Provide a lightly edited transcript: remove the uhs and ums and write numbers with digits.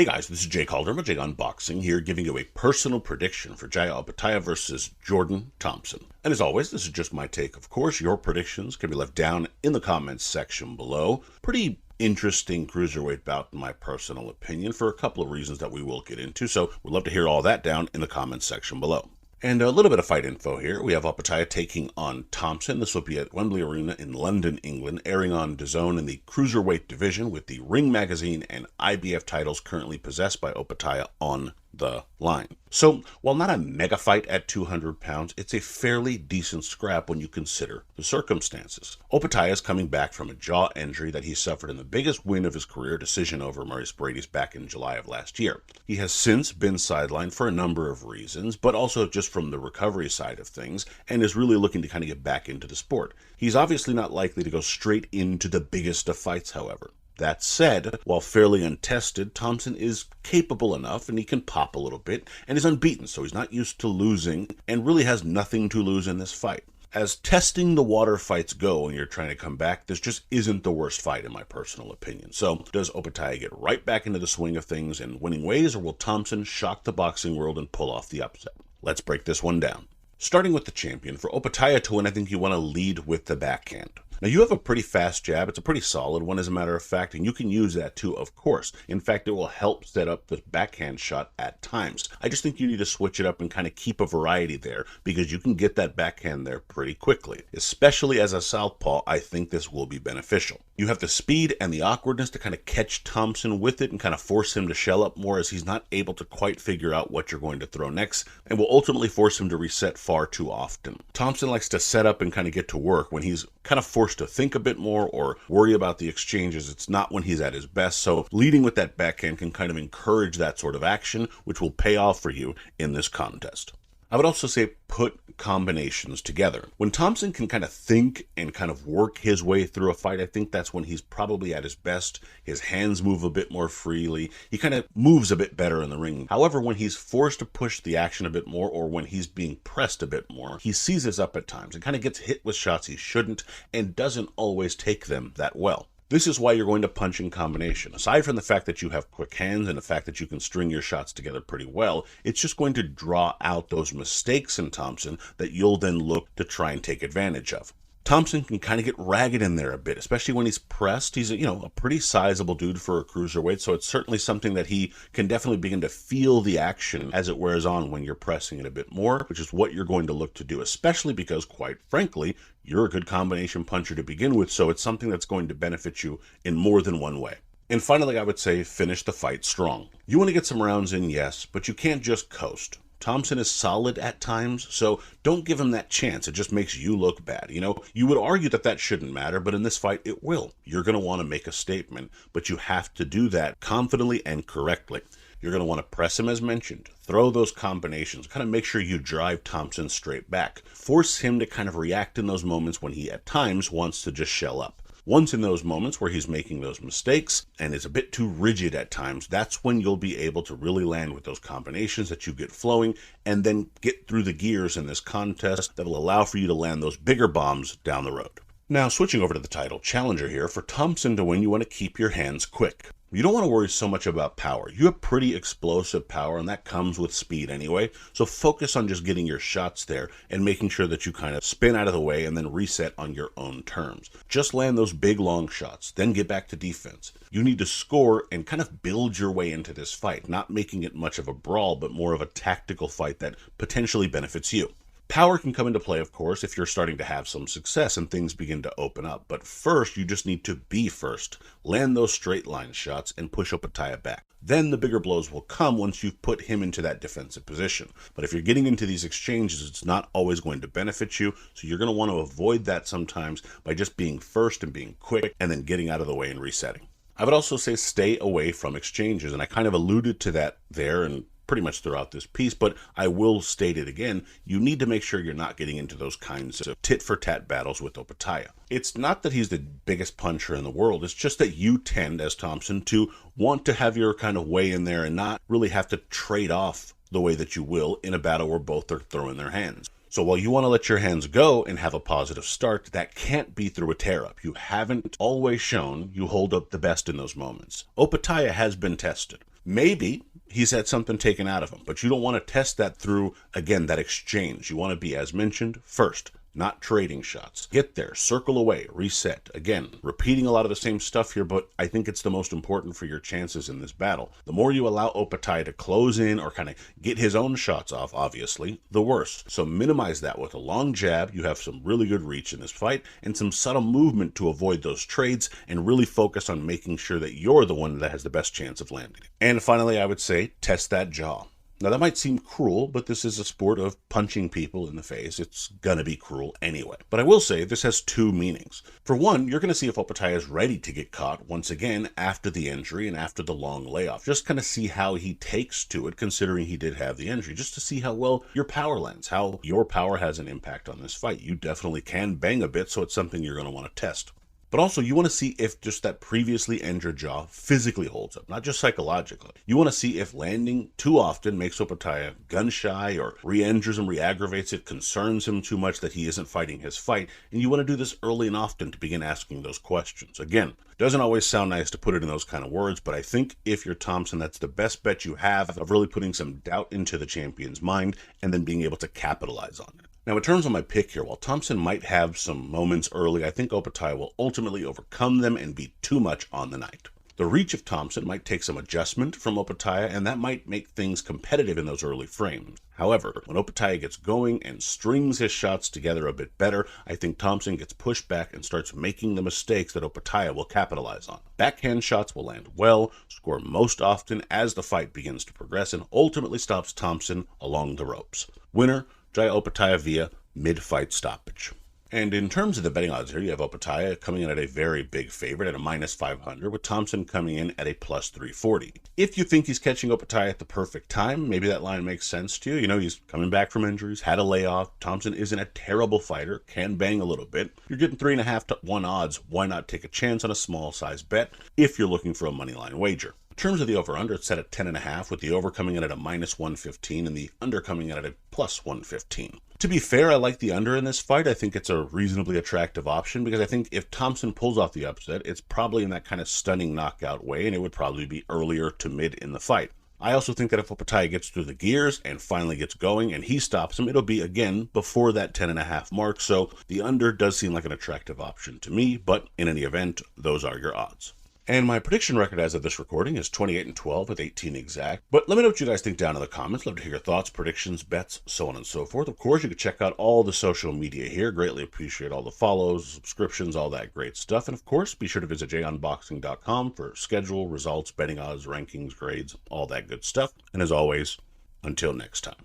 Hey guys, this is Jay Calder of JAYONBOXING here giving you a personal prediction for Opetaia versus Jordan Thompson. And as always, this is just my take, of course. Your predictions can be left down in the comments section below. Pretty interesting cruiserweight bout in my personal opinion for a couple of reasons that we will get into. So we'd love to hear all that down in the comments section below. And a little bit of fight info here. We have Opetaia taking on Thompson. This will be at Wembley Arena in London, England, airing on DAZN in the cruiserweight division with the Ring Magazine and IBF titles currently possessed by Opetaia on the line. So, while not a mega fight at 200 pounds, it's a fairly decent scrap when you consider the circumstances. Opetaia is coming back from a jaw injury that he suffered in the biggest win of his career, decision over Maurice Brady's back in July of last year. He has since been sidelined for a number of reasons, but also just from the recovery side of things, and is really looking to kind of get back into the sport. He's obviously not likely to go straight into the biggest of fights, however. That said, while fairly untested, Thompson is capable enough and he can pop a little bit and is unbeaten, so he's not used to losing and really has nothing to lose in this fight. As testing the water fights go when you're trying to come back, this just isn't the worst fight in my personal opinion. So, does Opetaia get right back into the swing of things in winning ways, or will Thompson shock the boxing world and pull off the upset? Let's break this one down. Starting with the champion, for Opetaia to win, I think you want to lead with the backhand. Now, you have a pretty fast jab. It's a pretty solid one, as a matter of fact, and you can use that too, of course. In fact, it will help set up the backhand shot at times. I just think you need to switch it up and kind of keep a variety there, because you can get that backhand there pretty quickly. Especially as a southpaw, I think this will be beneficial. You have the speed and the awkwardness to kind of catch Thompson with it and kind of force him to shell up more, as he's not able to quite figure out what you're going to throw next, and will ultimately force him to reset far too often. Thompson likes to set up and kind of get to work when he's kind of forced to think a bit more or worry about the exchanges. It's not when he's at his best, so leading with that backhand can kind of encourage that sort of action, which will pay off for you in this contest. I would also say put combinations together. When Thompson can kind of think and kind of work his way through a fight, I think that's when he's probably at his best. His hands move a bit more freely. He kind of moves a bit better in the ring. However, when he's forced to push the action a bit more, or when he's being pressed a bit more, he seizes up at times and kind of gets hit with shots he shouldn't and doesn't always take them that well. This is why you're going to punch in combination. Aside from the fact that you have quick hands and the fact that you can string your shots together pretty well, it's just going to draw out those mistakes in Thompson that you'll then look to try and take advantage of. Thompson can kind of get ragged in there a bit, especially when he's pressed. He's a pretty sizable dude for a cruiserweight, so it's certainly something that he can definitely begin to feel the action as it wears on when you're pressing it a bit more, which is what you're going to look to do, especially because, quite frankly, you're a good combination puncher to begin with, so it's something that's going to benefit you in more than one way. And finally, I would say finish the fight strong. You want to get some rounds in, yes, but you can't just coast. Thompson is solid at times, so don't give him that chance. It just makes you look bad. You would argue that shouldn't matter, but in this fight, it will. You're going to want to make a statement, but you have to do that confidently and correctly. You're going to want to press him, as mentioned. Throw those combinations. Kind of make sure you drive Thompson straight back. Force him to kind of react in those moments when he, at times, wants to just shell up. Once in those moments where he's making those mistakes and is a bit too rigid at times, that's when you'll be able to really land with those combinations that you get flowing and then get through the gears in this contest that will allow for you to land those bigger bombs down the road. Now, switching over to the title challenger here, for Thompson to win, you want to keep your hands quick. You don't want to worry so much about power. You have pretty explosive power, and that comes with speed anyway. So focus on just getting your shots there and making sure that you kind of spin out of the way and then reset on your own terms. Just land those big, long shots, then get back to defense. You need to score and kind of build your way into this fight, not making it much of a brawl, but more of a tactical fight that potentially benefits you. Power can come into play, of course, if you're starting to have some success and things begin to open up. But first, you just need to be first. Land those straight line shots and push Opetaia back. Then the bigger blows will come once you've put him into that defensive position. But if you're getting into these exchanges, it's not always going to benefit you. So you're going to want to avoid that sometimes by just being first and being quick and then getting out of the way and resetting. I would also say stay away from exchanges. And I kind of alluded to that there and pretty much throughout this piece, but I will state it again. You need to make sure you're not getting into those kinds of tit-for-tat battles with Opetaia. It's not that he's the biggest puncher in the world. It's just that you tend, as Thompson, to want to have your kind of way in there and not really have to trade off the way that you will in a battle where both are throwing their hands. So while you want to let your hands go and have a positive start, that can't be through a tear-up. You haven't always shown you hold up the best in those moments. Opetaia has been tested. Maybe he's had something taken out of him, but you don't want to test that through, again, that exchange. You want to be, as mentioned, first, not trading shots. Get there, circle away, reset. Again, repeating a lot of the same stuff here, but I think it's the most important for your chances in this battle. The more you allow Opetaia to close in or kind of get his own shots off, obviously, the worse. So minimize that with a long jab. You have some really good reach in this fight and some subtle movement to avoid those trades and really focus on making sure that you're the one that has the best chance of landing. And finally, I would say test that jaw. Now, that might seem cruel, but this is a sport of punching people in the face. It's gonna be cruel anyway. But I will say this has two meanings. For one, you're gonna see if Opetaia is ready to get caught once again after the injury and after the long layoff. Just kind of see how he takes to it, considering he did have the injury, just to see how well your power lands, how your power has an impact on this fight. You definitely can bang a bit, so it's something you're gonna want to test. But also, you want to see if just that previously injured jaw physically holds up, not just psychologically. You want to see if landing too often makes Opetaia gun-shy or re-injures him, re-aggravates it, concerns him too much that he isn't fighting his fight, and you want to do this early and often to begin asking those questions. Again, doesn't always sound nice to put it in those kind of words, but I think if you're Thompson, that's the best bet you have of really putting some doubt into the champion's mind and then being able to capitalize on it. Now, in terms of my pick here, while Thompson might have some moments early, I think Opetaia will ultimately overcome them and be too much on the night. The reach of Thompson might take some adjustment from Opetaia, and that might make things competitive in those early frames. However, when Opetaia gets going and strings his shots together a bit better, I think Thompson gets pushed back and starts making the mistakes that Opetaia will capitalize on. Backhand shots will land well, score most often as the fight begins to progress, and ultimately stops Thompson along the ropes. Winner, Jaya Opetaia via mid-fight stoppage. And in terms of the betting odds here, you have Opetaia coming in at a very big favorite at a -500, with Thompson coming in at a +340. If you think he's catching Opetaia at the perfect time, maybe that line makes sense to you. You know, he's coming back from injuries, had a layoff. Thompson isn't a terrible fighter, can bang a little bit. You're getting 3.5 to 1 odds. Why not take a chance on a small size bet if you're looking for a moneyline wager? In terms of the over-under, it's set at 10.5, with the over coming in at a -115 and the under coming in at a +115. To be fair, I like the under in this fight. I think it's a reasonably attractive option because I think if Thompson pulls off the upset, it's probably in that kind of stunning knockout way, and it would probably be earlier to mid in the fight. I also think that if Opetaia gets through the gears and finally gets going and he stops him, it'll be, again, before that 10.5 mark, so the under does seem like an attractive option to me, but in any event, those are your odds. And my prediction record as of this recording is 28-12 with 18 exact. But let me know what you guys think down in the comments. Love to hear your thoughts, predictions, bets, so on and so forth. Of course, you can check out all the social media here. Greatly appreciate all the follows, subscriptions, all that great stuff. And of course, be sure to visit JAYONBOXING.com for schedule, results, betting odds, rankings, grades, all that good stuff. And as always, until next time.